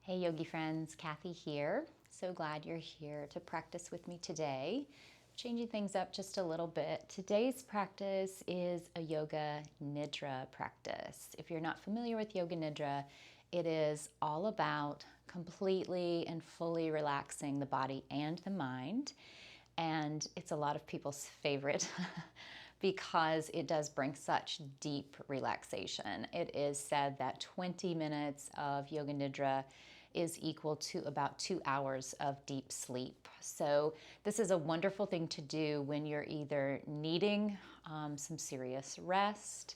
Hey yogi friends, Cathy here. So glad you're here to practice with me today. Changing things up just a little bit. Today's practice is a yoga Nidra practice. If you're not familiar with yoga Nidra, it is all about completely and fully relaxing the body and the mind. And it's a lot of people's favorite because it does bring such deep relaxation. It is said that 20 minutes of yoga nidra is equal to about 2 hours of deep sleep. So this is a wonderful thing to do when you're either needing some serious rest.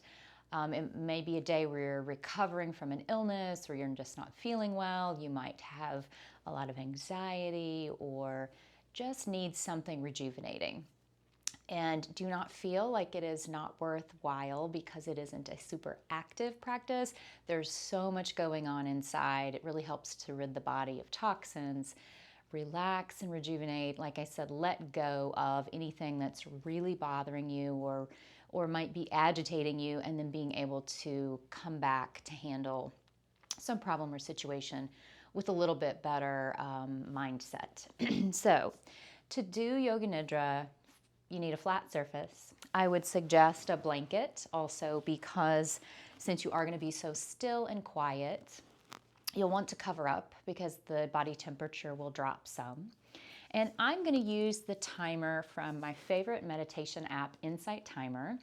It may be a day where you're recovering from an illness or you're just not feeling well. You might have a lot of anxiety or just need something rejuvenating. And do not feel like it is not worthwhile because it isn't a super active practice. There's so much going on inside. It really helps to rid the body of toxins, relax and rejuvenate. Like I said, let go of anything that's really bothering you or might be agitating you, and then being able to come back to handle some problem or situation with a little bit better mindset. So to do yoga nidra, you need a flat surface. I would suggest a blanket also, because since you are going to be so still and quiet, you'll want to cover up because the body temperature will drop some. And I'm going to use the timer from my favorite meditation app, Insight Timer,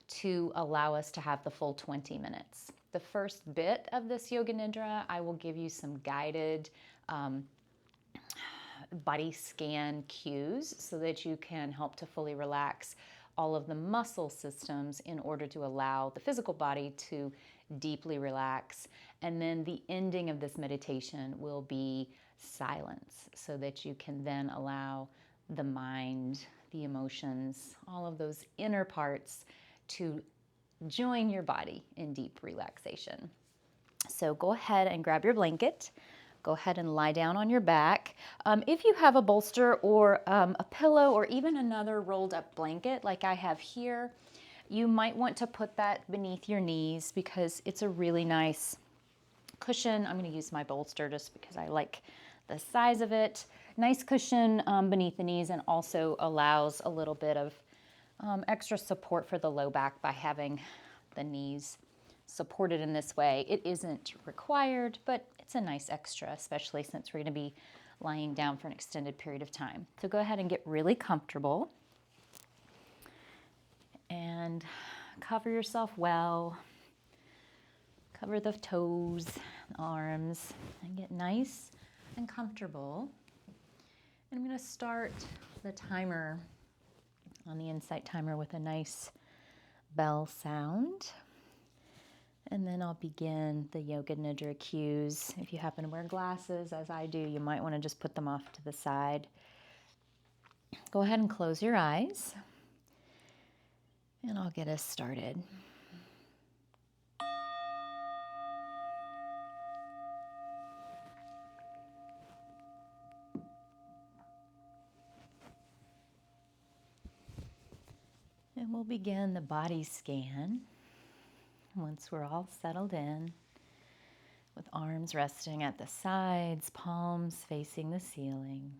to allow us to have the full 20 minutes. The first bit of this yoga nidra, I will give you some guided body scan cues so that you can help to fully relax all of the muscle systems in order to allow the physical body to deeply relax. And then the ending of this meditation will be silence, so that you can then allow the mind, the emotions, all of those inner parts to join your body in deep relaxation. So go ahead and grab your blanket. Go ahead and lie down on your back. If you have a bolster or a pillow or even another rolled up blanket like I have here, you might want to put that beneath your knees because it's a really nice cushion. I'm going to use my bolster just because I like the size of it. Nice cushion beneath the knees, and also allows a little bit of extra support for the low back by having the knees supported in this way. It isn't required, but it's a nice extra, especially since we're going to be lying down for an extended period of time. So go ahead and get really comfortable and cover yourself well. Cover the toes, arms, and get nice and comfortable. And I'm going to start the timer on the Insight Timer with a nice bell sound. And then I'll begin the yoga nidra cues. If you happen to wear glasses, as I do, you might want to just put them off to the side. Go ahead and close your eyes, and I'll get us started. And we'll begin the body scan once we're all settled in, with arms resting at the sides, palms facing the ceiling.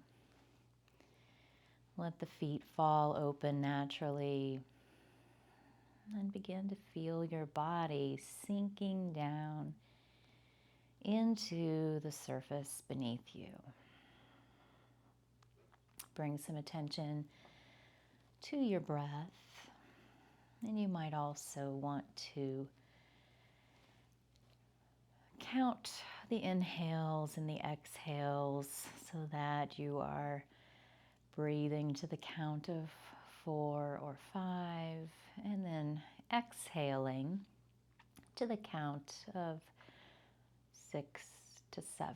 Let the feet fall open naturally, and begin to feel your body sinking down into the surface beneath you. Bring some attention to your breath, and you might also want to count the inhales and the exhales so that you are breathing to the count of 4 or 5, and then exhaling to the count of 6 to 7.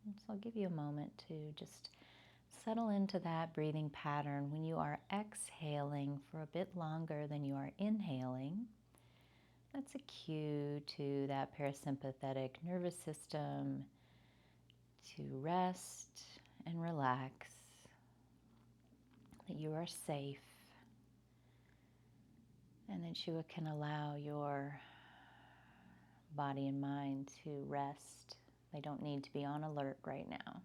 So I'll give you a moment to just settle into that breathing pattern. When you are exhaling for a bit longer than you are inhaling, that's a cue to that parasympathetic nervous system to rest and relax, that you are safe, and that you can allow your body and mind to rest They don't need to be on alert right now.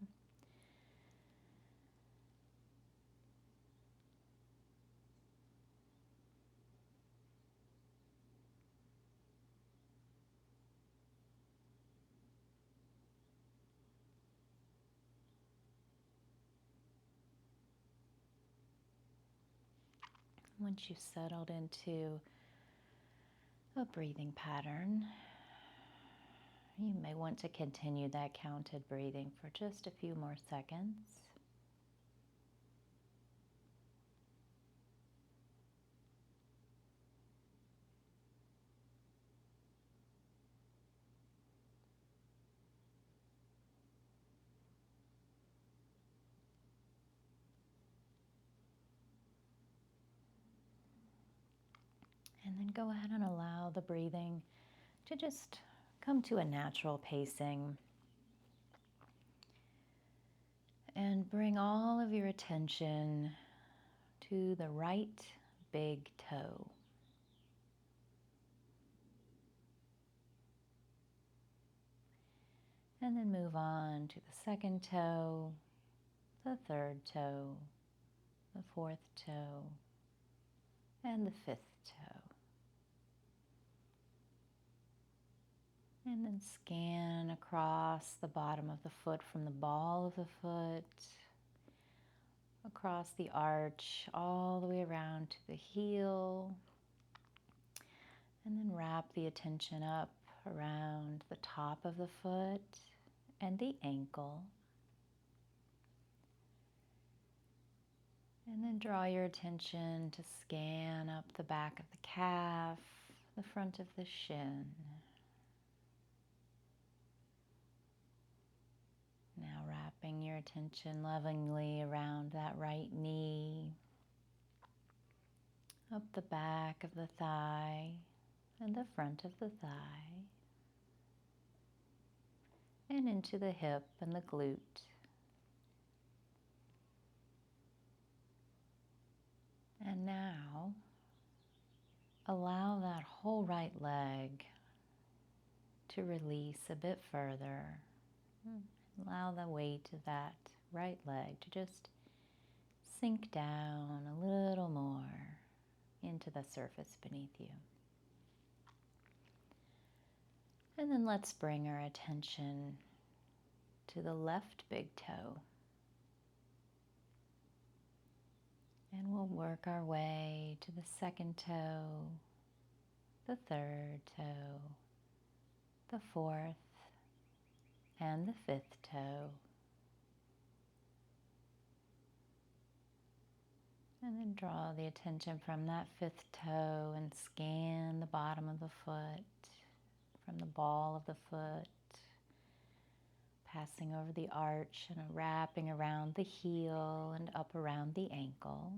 Once you've settled into a breathing pattern, you may want to continue that counted breathing for just a few more seconds. And then go ahead and allow the breathing to just come to a natural pacing. And bring all of your attention to the right big toe. And then move on to the second toe, the third toe, the fourth toe, and the fifth toe. And then scan across the bottom of the foot from the ball of the foot, across the arch, all the way around to the heel. And then wrap the attention up around the top of the foot and the ankle. And then draw your attention to scan up the back of the calf, the front of the shin. Now wrapping your attention lovingly around that right knee, up the back of the thigh and the front of the thigh, and into the hip and the glute. And now allow that whole right leg to release a bit further. Allow the weight of that right leg to just sink down a little more into the surface beneath you. And then let's bring our attention to the left big toe. And we'll work our way to the second toe, the third toe, the fourth, and the fifth toe. And then draw the attention from that fifth toe and scan the bottom of the foot, from the ball of the foot, passing over the arch and wrapping around the heel and up around the ankle.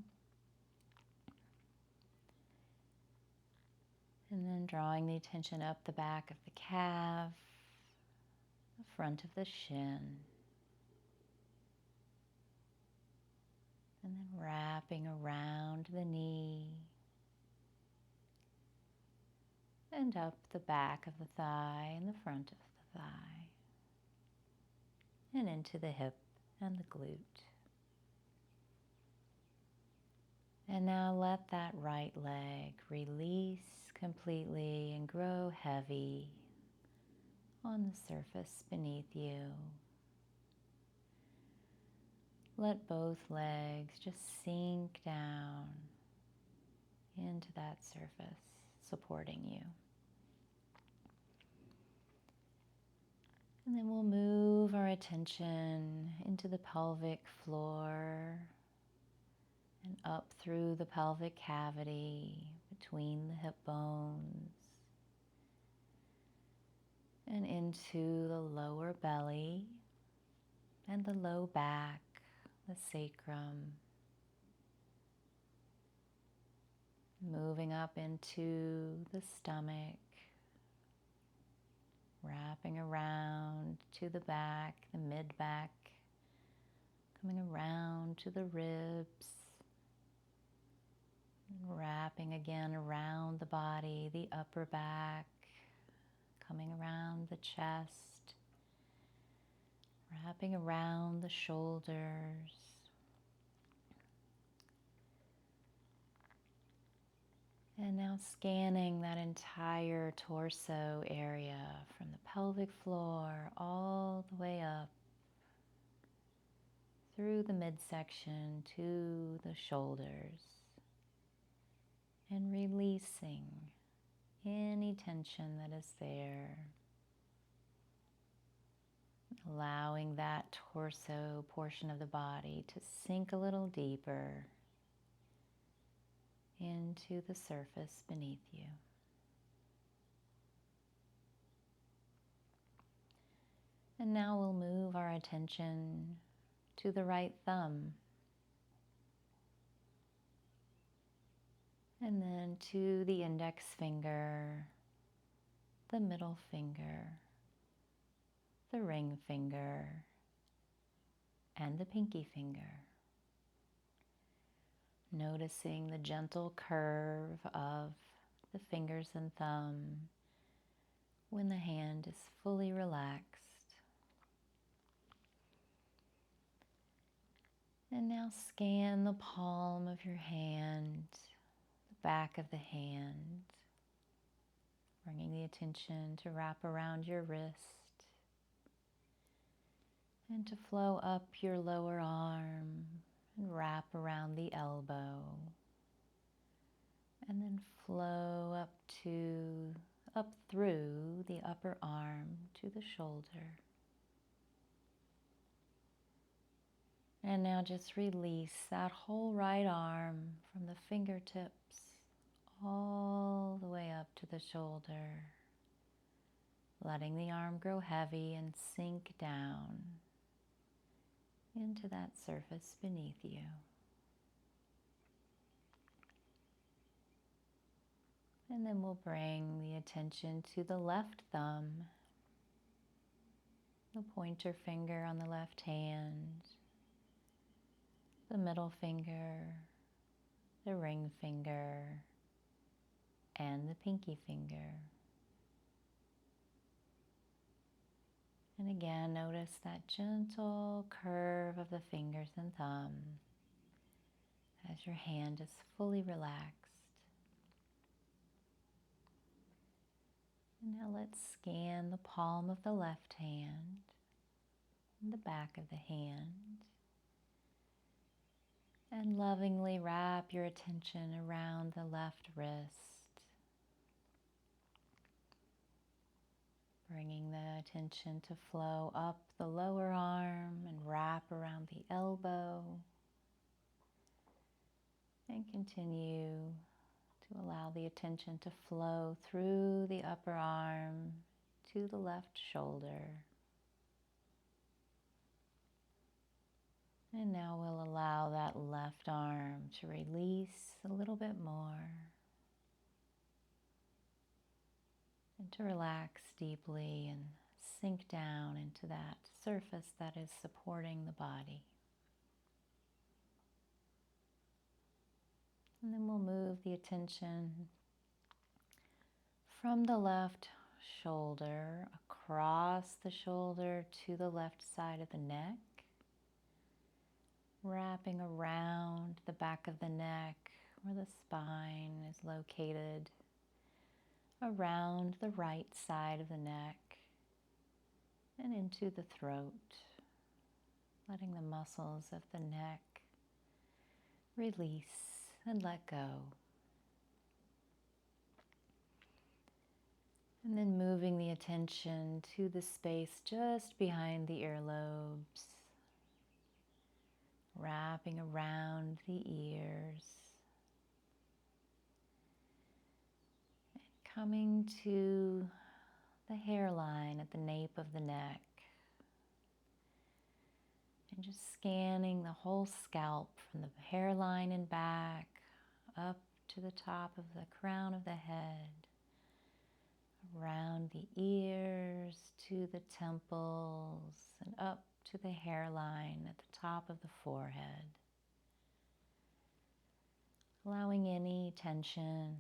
And then drawing the attention up the back of the calf, the front of the shin. And then wrapping around the knee and up the back of the thigh and the front of the thigh. And into the hip and the glute. And now let that right leg release completely and grow heavy on the surface beneath you. Let both legs just sink down into that surface, supporting you. And then we'll move our attention into the pelvic floor and up through the pelvic cavity between the hip bones and into the lower belly and the low back, the sacrum, moving up into the stomach, wrapping around to the back, the mid-back, coming around to the ribs, wrapping again around the body, the upper back, coming around the chest, wrapping around the shoulders. And now scanning that entire torso area from the pelvic floor all the way up through the midsection to the shoulders, and releasing any tension that is there. Allowing that torso portion of the body to sink a little deeper into the surface beneath you. And now we'll move our attention to the right thumb, and then to the index finger, the middle finger, the ring finger, and the pinky finger. Noticing the gentle curve of the fingers and thumb when the hand is fully relaxed. And now scan the palm of your hand, the back of the hand, bringing the attention to wrap around your wrist and to flow up your lower arm and wrap around the elbow, and then flow up through the upper arm to the shoulder. And now just release that whole right arm from the fingertips all the way up to the shoulder, letting the arm grow heavy and sink down into that surface beneath you. And then we'll bring the attention to the left thumb, the pointer finger on the left hand, the middle finger, the ring finger, and the pinky finger. And again, notice that gentle curve of the fingers and thumb as your hand is fully relaxed. And now let's scan the palm of the left hand and the back of the hand, and lovingly wrap your attention around the left wrist, bringing the attention to flow up the lower arm and wrap around the elbow, and continue to allow the attention to flow through the upper arm to the left shoulder. And now we'll allow that left arm to release a little bit more and to relax deeply and sink down into that surface that is supporting the body. And then we'll move the attention from the left shoulder across the shoulder to the left side of the neck, wrapping around the back of the neck where the spine is located, around the right side of the neck and into the throat, letting the muscles of the neck release and let go. And then moving the attention to the space just behind the earlobes, wrapping around the ears, and coming to the hairline at the nape of the neck, and just scanning the whole scalp from the hairline and back up to the top of the crown of the head, around the ears to the temples and up to the hairline at the top of the forehead, allowing any tension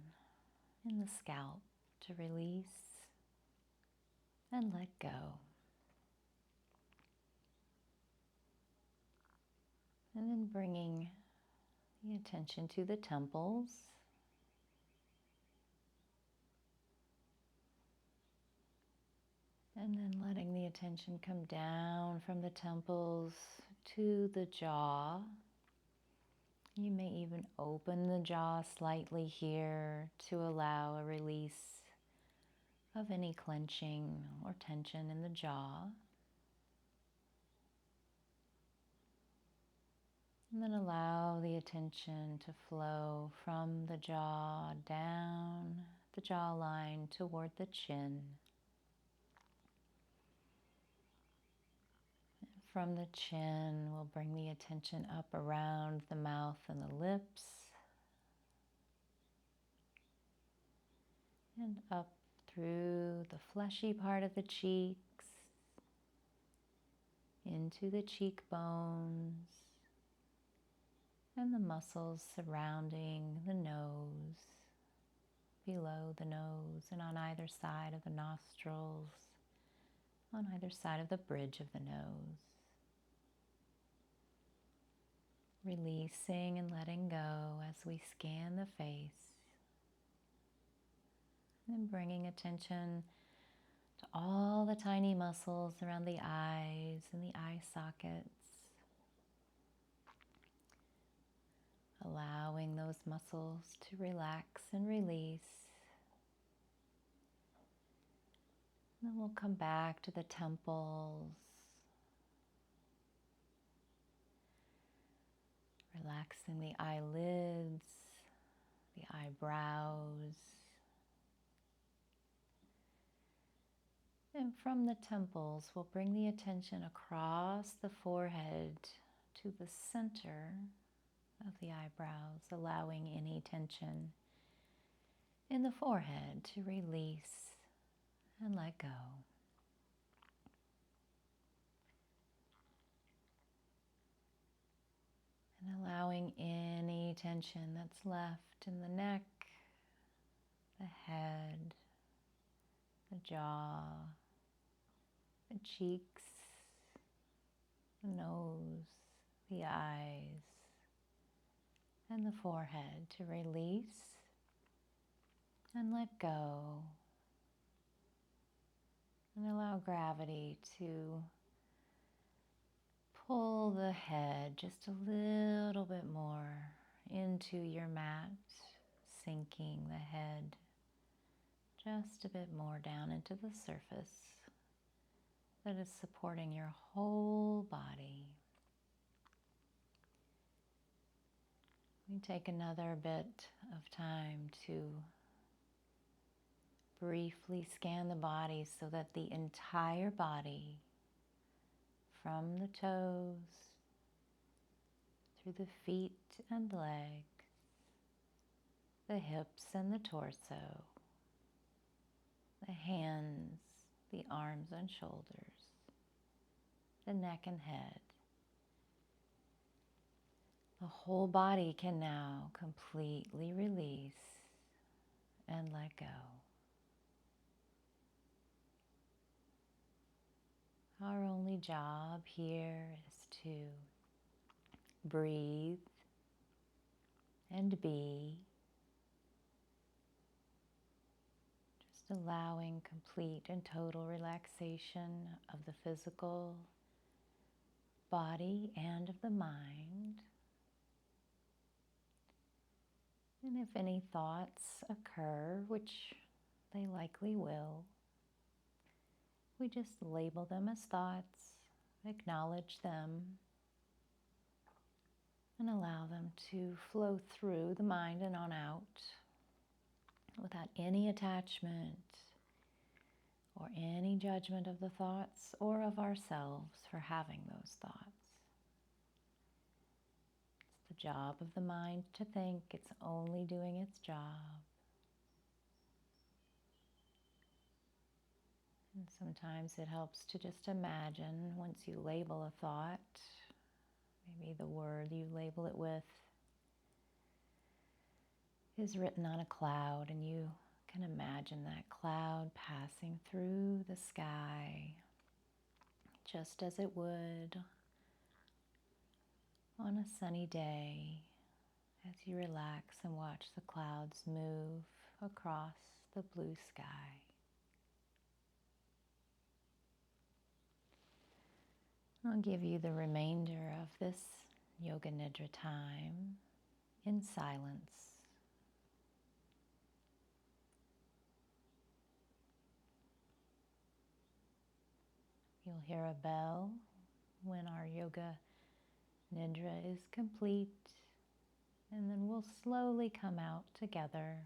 in the scalp to release and let go. And then bringing the attention to the temples. And then letting the attention come down from the temples to the jaw. You may even open the jaw slightly here to allow a release of any clenching or tension in the jaw. And then allow the attention to flow from the jaw down the jawline toward the chin. From the chin, we'll bring the attention up around the mouth and the lips, and up through the fleshy part of the cheeks, into the cheekbones, and the muscles surrounding the nose, below the nose, and on either side of the nostrils, on either side of the bridge of the nose. Releasing and letting go as we scan the face. And bringing attention to all the tiny muscles around the eyes and the eye sockets. Allowing those muscles to relax and release. And then we'll come back to the temples. Relaxing the eyelids, the eyebrows. And from the temples, we'll bring the attention across the forehead to the center of the eyebrows, allowing any tension in the forehead to release and let go. And allowing any tension that's left in the neck, the head, the jaw, the cheeks, the nose, the eyes, and the forehead to release and let go. And allow gravity to pull the head just a little bit more into your mat, sinking the head just a bit more down into the surface that is supporting your whole body. We take another bit of time to briefly scan the body so that the entire body, from the toes, through the feet and legs, the hips and the torso, the hands, the arms and shoulders, the neck and head. The whole body can now completely release and let go. Our only job here is to breathe and be, just allowing complete and total relaxation of the physical body and of the mind. And if any thoughts occur, which they likely will, we just label them as thoughts, acknowledge them, and allow them to flow through the mind and on out without any attachment or any judgment of the thoughts or of ourselves for having those thoughts. It's the job of the mind to think. It's only doing its job. And sometimes it helps to just imagine, once you label a thought, maybe the word you label it with is written on a cloud, and you can imagine that cloud passing through the sky just as it would on a sunny day as you relax and watch the clouds move across the blue sky. I'll give you the remainder of this Yoga Nidra time in silence. You'll hear a bell when our Yoga Nidra is complete, and then we'll slowly come out together.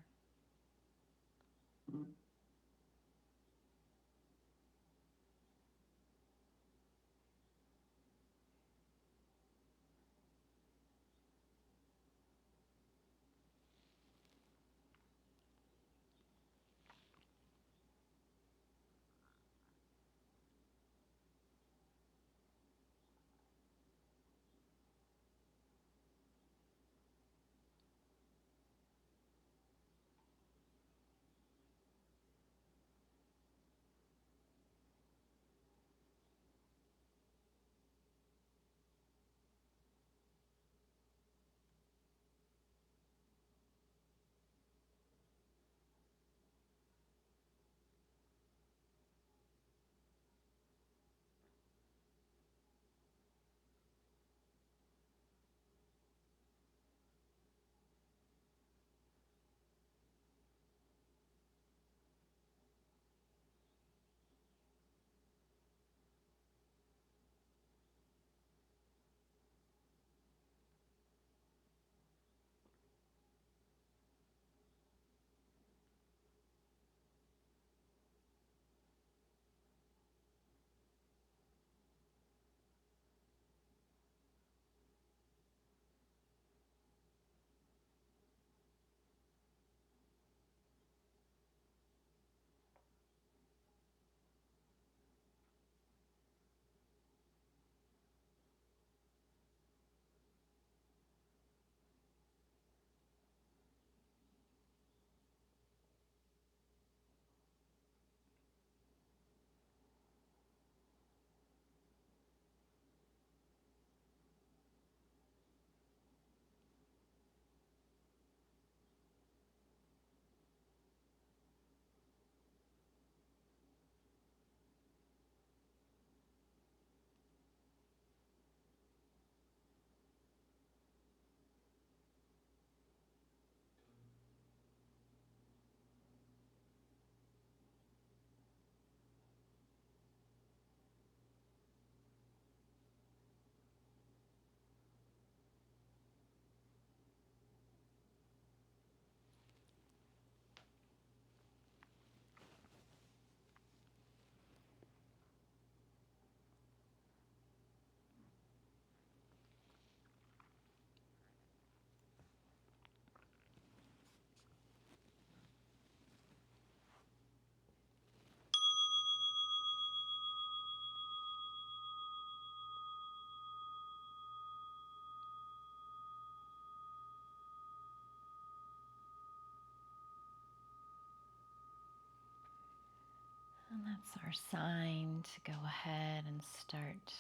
And that's our sign to go ahead and start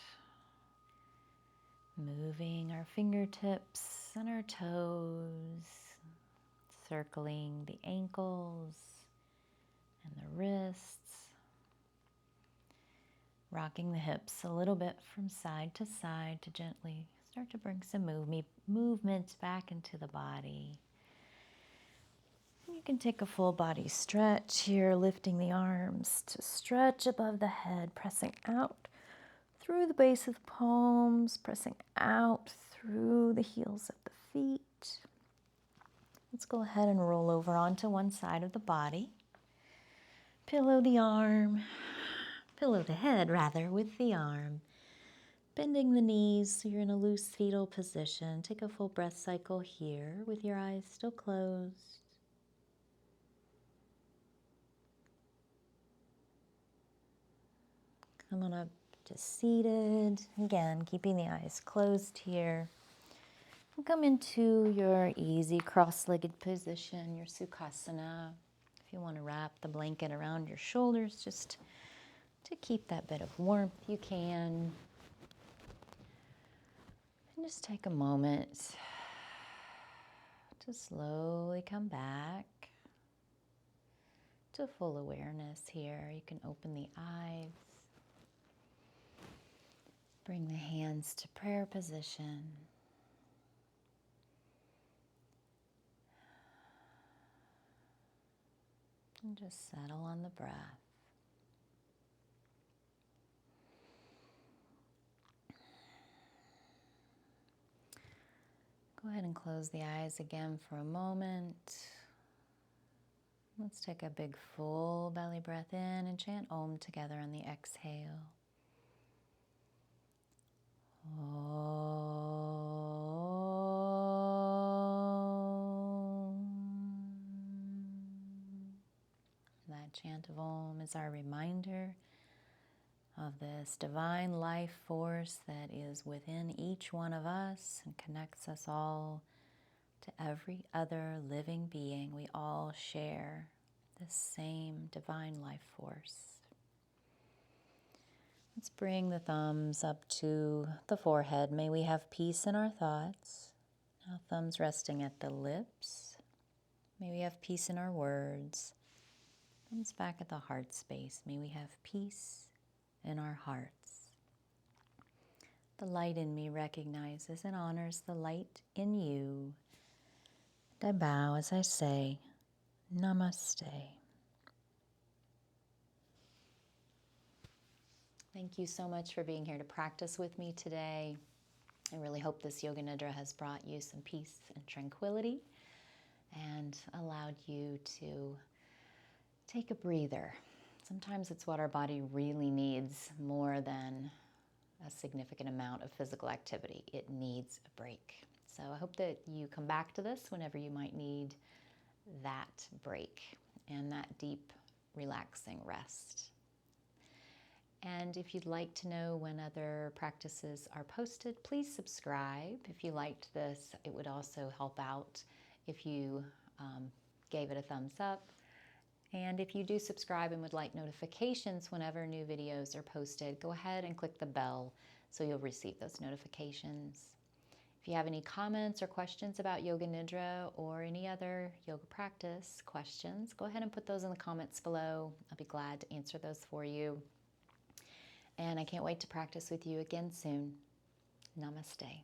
moving our fingertips and our toes, circling the ankles and the wrists, rocking the hips a little bit from side to side to gently start to bring some movement back into the body. You can take a full body stretch here, lifting the arms to stretch above the head, pressing out through the base of the palms, pressing out through the heels of the feet. Let's go ahead and roll over onto one side of the body. Pillow the head rather, with the arm. Bending the knees so you're in a loose fetal position. Take a full breath cycle here with your eyes still closed. Come on up to seated. Again, keeping the eyes closed here. And come into your easy cross-legged position, your Sukhasana. If you want to wrap the blanket around your shoulders just to keep that bit of warmth, you can. And just take a moment to slowly come back to full awareness here. You can open the eyes, bring the hands to prayer position. And just settle on the breath. Go ahead and close the eyes again for a moment. Let's take a big full belly breath in and chant Om together on the exhale. Om. That chant of Om is our reminder of this divine life force that is within each one of us and connects us all to every other living being. We all share this same divine life force. Let's bring the thumbs up to the forehead. May we have peace in our thoughts. Now thumbs resting at the lips. May we have peace in our words. Thumbs back at the heart space. May we have peace in our hearts. The light in me recognizes and honors the light in you. And I bow as I say, Namaste. Thank you so much for being here to practice with me today. I really hope this Yoga Nidra has brought you some peace and tranquility and allowed you to take a breather. Sometimes it's what our body really needs more than a significant amount of physical activity. It needs a break. So I hope that you come back to this whenever you might need that break and that deep, relaxing rest. And if you'd like to know when other practices are posted, please subscribe. If you liked this, it would also help out if you gave it a thumbs up. And if you do subscribe and would like notifications whenever new videos are posted, go ahead and click the bell so you'll receive those notifications. If you have any comments or questions about Yoga Nidra or any other yoga practice questions, go ahead and put those in the comments below. I'll be glad to answer those for you. And I can't wait to practice with you again soon. Namaste.